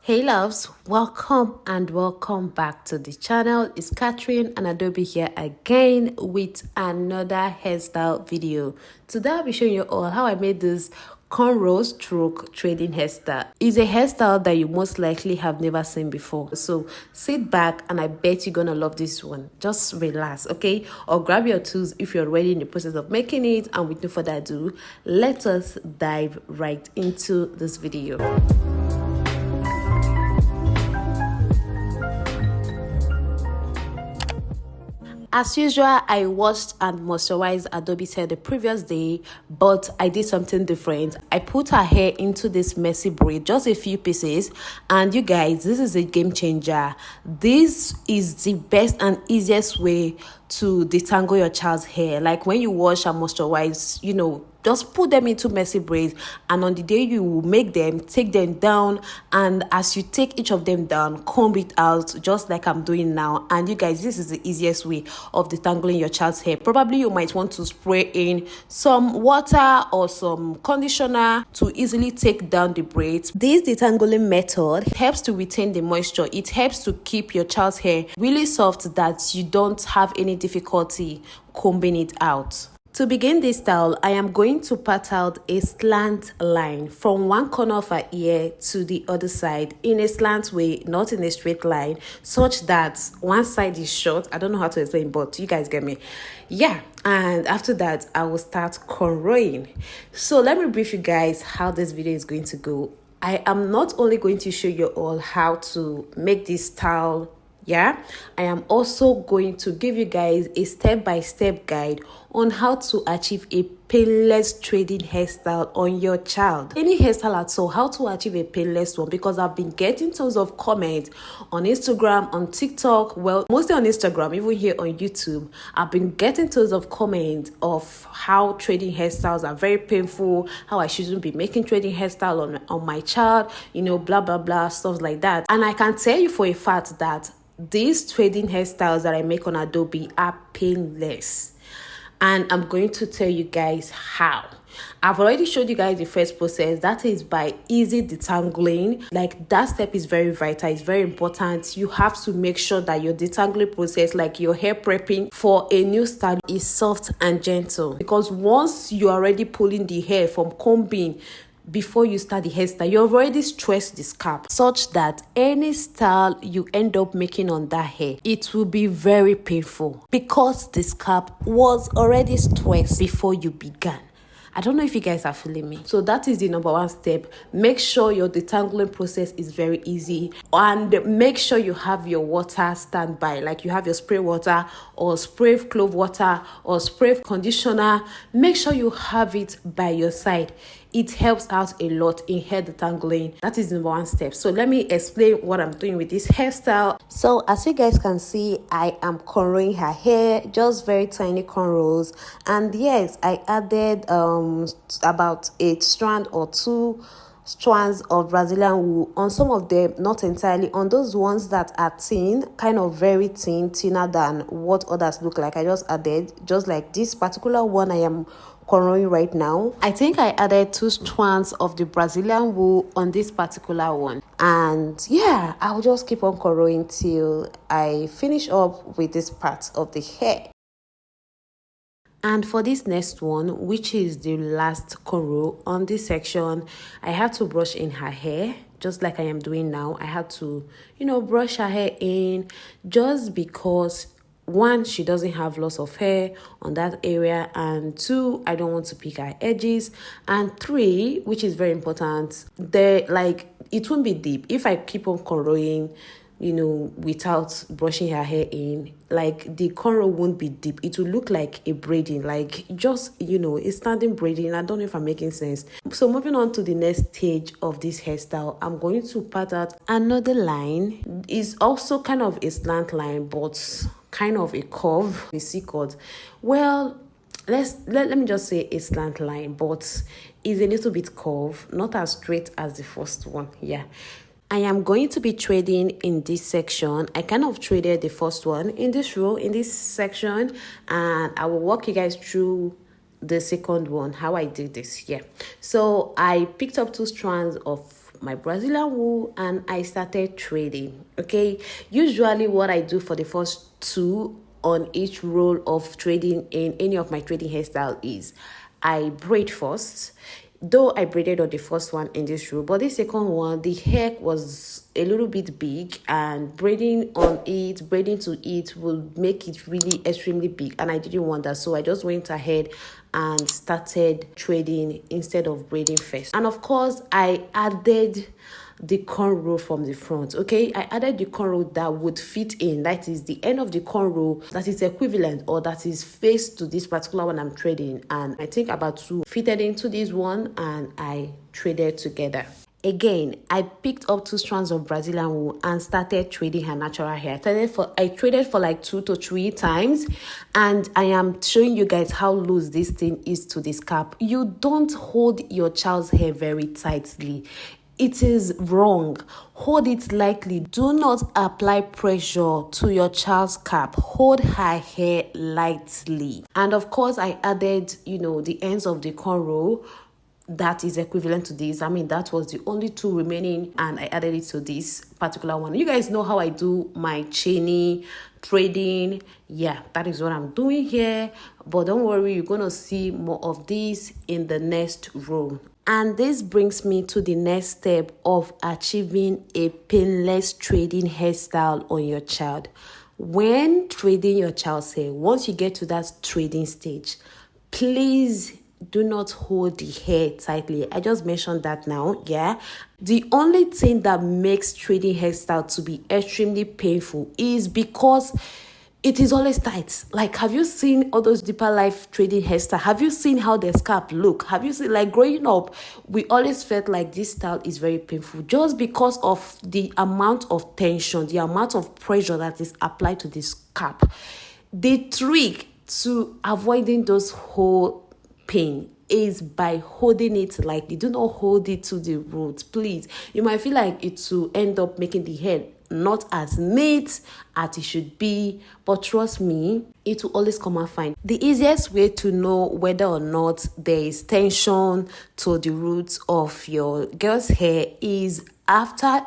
Hey loves, welcome back to the channel. It's Catherine and Adobe here again with another hairstyle video. Today I'll be showing you all how I made this cornrow stroke trading hairstyle. It's a hairstyle that you most likely have never seen before. So sit back and I bet you're gonna love this one. Just relax, okay? Or grab your tools if you're already in the process of making it, and with no further ado, let us dive right into this video. As usual, I washed and moisturized Adobe's hair the previous day, but I did something different. I put her hair into this messy braid, just a few pieces, and you guys, this is a game changer. This is the best and easiest way to detangle your child's hair. Like when you wash and moisturize, just put them into messy braids, and on the day you will make them, take them down, and as you take each of them down, comb it out just like I'm doing now. And you guys, this is the easiest way of detangling your child's hair. Probably you might want to spray in some water or some conditioner to easily take down the braids. This detangling method helps to retain the moisture. It helps to keep your child's hair really soft that you don't have any difficulty combing it out. To begin this style, I am going to pat out a slant line from one corner of her ear to the other side in a slant way, not in a straight line, such that one side is short. I don't know how to explain, but you guys get me. Yeah, and after that, I will start cornrowing. So let me brief you guys how this video is going to go. I am not only going to show you all how to make this style, I am also going to give you guys a step-by-step guide on how to achieve a painless trading hairstyle on your child. Any hairstyle at all, how to achieve a painless one, because I've been getting tons of comments on Instagram, on TikTok, well, mostly on Instagram, even here on YouTube. I've been getting tons of comments of how trading hairstyles are very painful, how I shouldn't be making trading hairstyle on my child, blah, blah, blah, stuff like that. And I can tell you for a fact that these trading hairstyles that I make on Adobe are painless, and I'm going to tell you guys how. I've already showed you guys the first process, that is by easy detangling. Like, that step is very vital, it's very important. You have to make sure that your detangling process, like your hair prepping for a new style, is soft and gentle, because once you're already pulling the hair from combing before you start the hairstyle, you've already stressed the scalp, such that any style you end up making on that hair, it will be very painful because the scalp was already stressed before you began. I don't know if you guys are feeling me. So that is the number one step. Make sure your detangling process is very easy, and make sure you have your water standby, like you have your spray water or spray clove water or spray conditioner. Make sure you have it by your side. It helps out a lot in hair detangling. That is the number one step. So let me explain what I'm doing with this hairstyle. So as you guys can see, I am cornrowing her hair, just very tiny cornrows. And yes, I added about 8 strands or 2 strands of Brazilian wool on some of them, not entirely. On those ones that are thin, kind of very thin, thinner than what others look like, I just added, just like this particular one I am cornrowing right now. I think I added 2 strands of the Brazilian wool on this particular one, and yeah, I'll just keep on cornrowing till I finish up with this part of the hair. And for this next one, which is the last cornrow on this section, I had to brush in her hair just like I am doing now. I had to, brush her hair in, just because 1, she doesn't have lots of hair on that area, and 2, I don't want to pick her edges, and 3, which is very important, it won't be deep if I keep on cornrowing without brushing her hair in. Like, the cornrow won't be deep, it will look like a braiding, like just a standing braiding. I don't know if I'm making sense. So moving on to the next stage of this hairstyle, I'm going to pat out another line. It's also kind of a slant line, but kind of a curve, a C-cut. Well, let me just say a slant line, but it's a little bit curved, not as straight as the first one. I am going to be trading in this section. I kind of traded the first one in this row, in this section, and I will walk you guys through the second one, how I did this. So I picked up 2 strands of my Brazilian wool and I started trading. Okay, usually what I do for the first two on each roll of trading in any of my trading hairstyle is I braid first. Though I braided on the first one in this row, but the second one, the hair was a little bit big, and braiding to it will make it really extremely big, and I didn't want that, so I just went ahead and started trading instead of braiding first. And of course, I added the cornrow from the front. Okay, I added the cornrow that would fit in, that is the end of the cornrow that is equivalent or that is face to this particular one I'm trading, and I think about two fitted into this one and I traded together. Again, I picked up 2 strands of Brazilian wool and started trading her natural hair. I traded for like 2 to 3 times, and I am showing you guys how loose this thing is to the scalp. You don't hold your child's hair very tightly. It is wrong. Hold it lightly. Do not apply pressure to your child's scalp. Hold her hair lightly. And of course, I added, the ends of the cornrow that is equivalent to this. I mean, that was the only 2 remaining, and I added it to this particular one. You guys know how I do my chaining trading. Yeah, that is what I'm doing here. But don't worry, you're gonna see more of this in the next row. And this brings me to the next step of achieving a painless trading hairstyle on your child. When trading your child's hair, once you get to that trading stage, please do not hold the hair tightly. I just mentioned that now, yeah. The only thing that makes trading hairstyle to be extremely painful is because it is always tight. Like, have you seen all those deeper life trading hairstyle? Have you seen how their scalp look? Have you seen, like, growing up, we always felt like this style is very painful just because of the amount of tension, the amount of pressure that is applied to the scalp. The trick to avoiding those whole pain is by holding it lightly. Do not hold it to the roots, please. You might feel like it will end up making the hair not as neat as it should be, but trust me, it will always come out fine. The easiest way to know whether or not there is tension to the roots of your girl's hair is after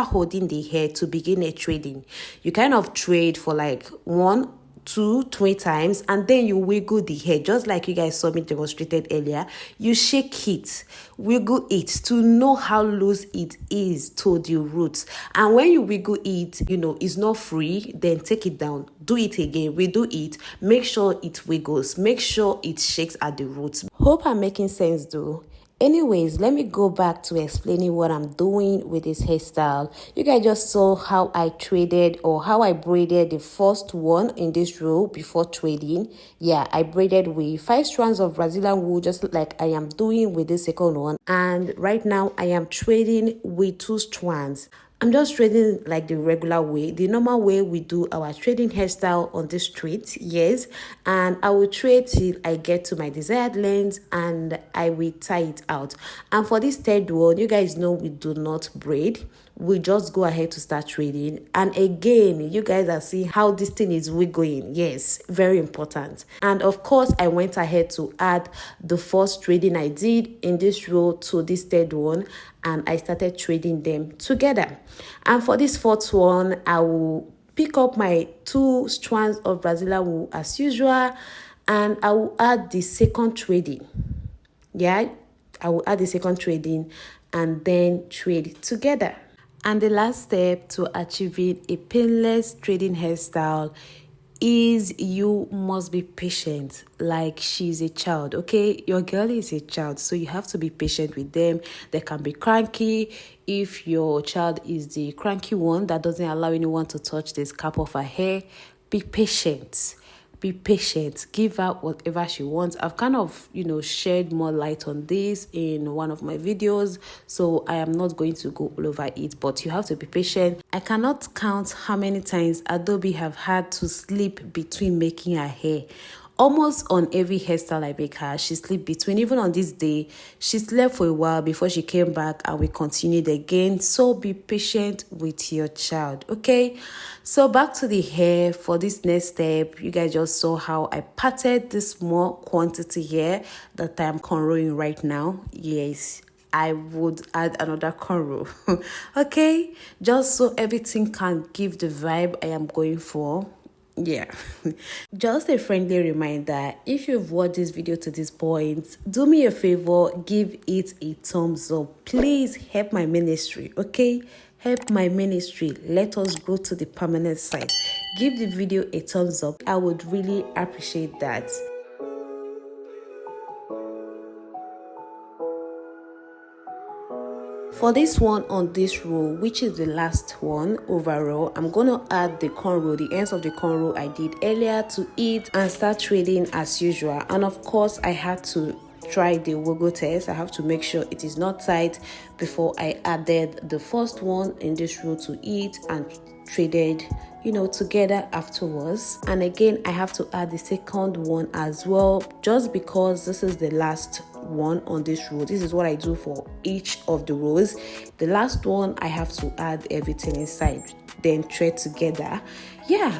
holding the hair to begin a trading. You kind of trade for like 1, 2, 3 times, and then you wiggle the hair just like you guys saw me demonstrated earlier. You shake it, wiggle it to know how loose it is to the roots. And when you wiggle it, it's not free, then take it down, do it again, redo it, make sure it wiggles, make sure it shakes at the roots. Hope I'm making sense though. Anyways, let me go back to explaining what I'm doing with this hairstyle. You guys just saw how I traded or how I braided the first one in this row before trading. Yeah, I braided with 5 strands of Brazilian wool just like I am doing with the second one. And right now I am trading with 2 strands. I'm just trading like the regular way, the normal way we do our trading hairstyle on the street, yes. And I will trade till I get to my desired length and I will tie it out. And for this third one, you guys know we do not braid. We just go ahead to start trading. And again, you guys are seeing how this thing is wiggling. Yes, very important. And of course, I went ahead to add the first trading I did in this row to this third one, and I started trading them together. And for this fourth one, I will pick up my 2 strands of Brazilian wool as usual, and I will add the second trading. Yeah, I will add the second trading and then trade together. And the last step to achieving a painless trading hairstyle is you must be patient like she's a child. Okay, your girl is a child, so you have to be patient with them. They can be cranky. If your child is the cranky one that doesn't allow anyone to touch the scalp of her hair, be patient. Be patient, give her whatever she wants. I've kind of, shed more light on this in one of my videos, so I am not going to go all over it, but you have to be patient. I cannot count how many times Adobe have had to sleep between making her hair. Almost on every hairstyle I make her, she slept between. Even on this day, she slept for a while before she came back and we continued again. So be patient with your child, okay? So back to the hair for this next step. You guys just saw how I parted this small quantity here that I'm cornrowing right now. Yes, I would add another cornrow. Okay, just so everything can give the vibe I am going for. Yeah. Just a friendly reminder, if you've watched this video to this point, do me a favor, give it a thumbs up. Please help my ministry, okay? Help my ministry. Let us go to the permanent site. Give the video a thumbs up. I would really appreciate that. For this one on this row, which is the last one overall, I'm gonna add the cornrow, the ends of the cornrow I did earlier to it and start trading as usual. And of course, I had to try the wiggle test. I have to make sure it is not tight before I added the first one in this row to it and traded, you know, together afterwards. And again, I have to add the second one as well, just because this is the last one on this row. This is what I do for each of the rows. The last one, I have to add everything inside, then thread together. Yeah.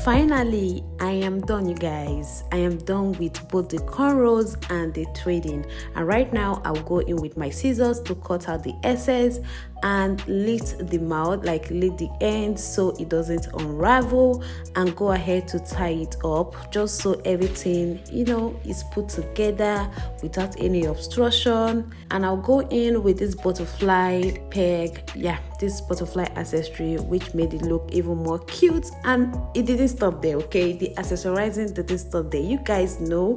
Finally, I am done, you guys. I am done with both the cornrows and the threading. And right now, I'll go in with my scissors to cut out the excess and lift the mouth, like lift the ends so it doesn't unravel, and go ahead to tie it up just so everything, you know, is put together without any obstruction. And I'll go in with this butterfly peg, yeah, this butterfly accessory, which made it look even more cute. And it didn't stop there, okay? The accessorizing didn't stop there. You guys know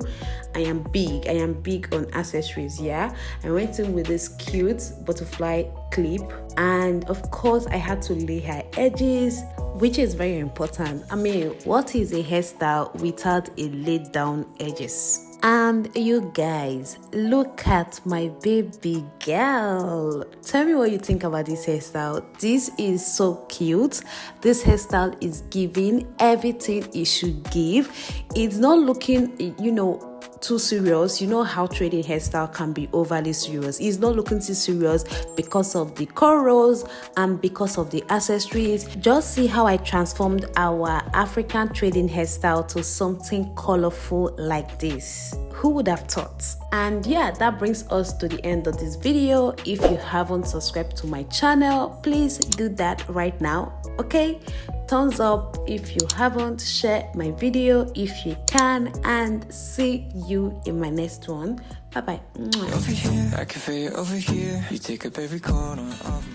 I am big on accessories. Yeah, I went in with this cute butterfly clip, and of course I had to lay her edges, which is very important. I mean, what is a hairstyle without a laid down edges? And you guys, look at my baby girl. Tell me what you think about this hairstyle. This is so cute. This hairstyle is giving everything it should give. It's not looking, you know, too serious. You know how trading hairstyle can be overly serious. It's not looking too serious because of the cornrows and because of the accessories. Just see how I transformed our African trading hairstyle to something colorful like this. Who would have thought? And yeah, that brings us to the end of this video. If you haven't subscribed to my channel, please do that right now, okay? Thumbs up if you haven't, share my video if you can, and see you in my next one. Bye bye. Over here, I can feel you over here. You take up every corner of